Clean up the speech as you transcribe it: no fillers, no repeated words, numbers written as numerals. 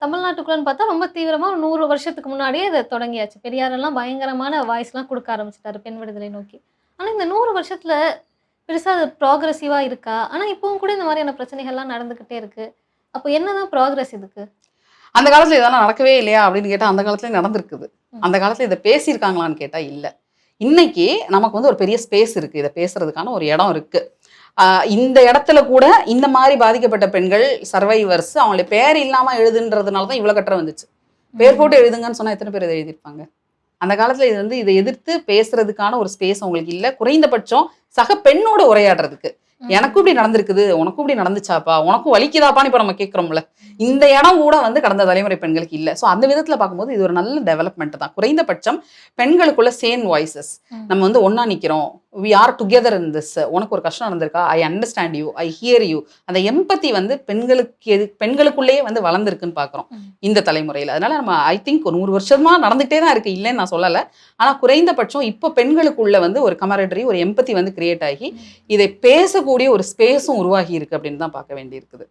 தமிழ்நாட்டுக்குள்ளன்னு பார்த்தா ரொம்ப தீவிரமா ஒரு 100 வருஷத்துக்கு முன்னாடியே இத தொடங்கியாச்சு. பெரியாரெல்லாம் பயங்கரமான வாய்ஸ்லாம் குடுக்க ஆரம்பிச்சுட்டாரு பெண் விடுதலை நோக்கி. ஆனா இந்த 100 வருஷத்துல பெருசா அது ப்ராக்ரசிவா இருக்கா? ஆனா இப்பவும் கூட இந்த மாதிரியான பிரச்சனைகள்லாம் நடந்துகிட்டே இருக்கு. அப்ப என்னதான் ப்ராக்ரஸ் இதுக்கு? அந்த காலத்துல இதெல்லாம் நடக்கவே இல்லையா அப்படின்னு கேட்டா, அந்த காலத்துலயும் நடந்திருக்குது. ம். அந்த காலத்துல இத பேசியிருக்காங்களான்னு கேட்டா இல்ல. இன்னைக்கு நமக்கு வந்து ஒரு பெரிய ஸ்பேஸ் இருக்கு. இத பேசுறதுக்கான ஒரு இடம் இருக்கு. அ இந்த இடத்துல கூட இந்த மாரி பாதிக்கப்பட்ட பெண்கள், சர்வைவர்ஸ் அவங்களுடைய பேர் இல்லாம எழுதுன்றதுனால தான் இவ்வளோ கட்டுரை வந்துச்சு. பேர் ம். போட்டு எழுதுங்கன்னு சொன்னா எத்தன பேர் இத எழுதியிருப்பாங்க? அந்த காலத்துல இது வந்து இத எதிர்த்து பேசுறதுக்கான ஒரு ஸ்பேஸ் அவங்களுக்கு இல்ல. குறைந்தபட்சம் சக பெண்ணோட உரையாடுறதுக்கு. எனக்கும் ம். இப்படி நடந்திருக்குது. உனக்கும் இப்படி நடந்துச்சாப்பா? உனக்கும் வலிக்குதாப்பான்னு இப்ப நம்ம கேட்கிறோம்ல. இந்த இடம் கூட வந்து கடந்த தலைமுறை பெண்களுக்கு இல்ல. ஸோ அந்த விதத்துல பார்க்கும்போது இது ஒரு நல்ல டெவலப்மெண்ட் தான். குறைந்தபட்சம் பெண்களுக்குள்ள சேம் வாய்ஸஸ். ம். நம்ம வந்து ஒண்ணா நிக்கிறோம். We are together in this. உனக்கு ஒரு கஷ்டம் நடந்திருக்கா? I understand you. I hear you. அந்த எம்பத்தி வந்து பெண்களுக்குள்ளேயே வந்து வளர்ந்துருக்குன்னு பார்க்குறோம். ம். இந்த தலைமுறையில. அதனால நம்ம ஐ திங்க் ஒரு 100 வருஷமா நடந்துகிட்டே தான் இருக்கு. இல்லைன்னு நான் சொல்லல. ஆனா குறைந்தபட்சம் இப்போ பெண்களுக்குள்ள வந்து ஒரு கமரடரி, ஒரு எம்பத்தி வந்து கிரியேட் ஆகி, ம். இதை பேசக்கூடிய ஒரு ஸ்பேஸும் உருவாகி இருக்கு அப்படின்னு தான் பார்க்க வேண்டியிருக்குது.